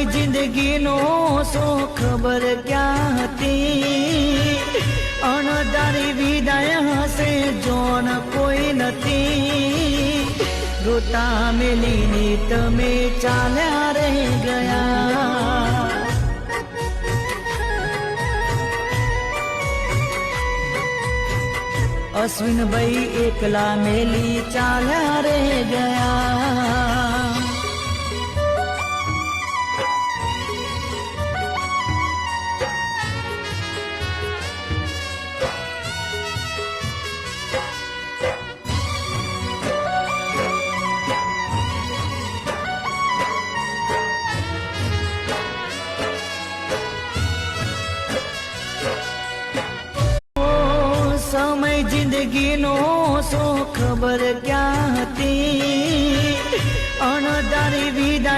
जिंदगीनो show खबर क्या हती अणधारी विदाय हसे जोन कोई नथी रोता मेलीनी तमे चाल्या रे गया अश्विन भाई एकला मेली चाल्या रे गया समय जिंदगीनो शो खबर क्या हती अणधारी विदाय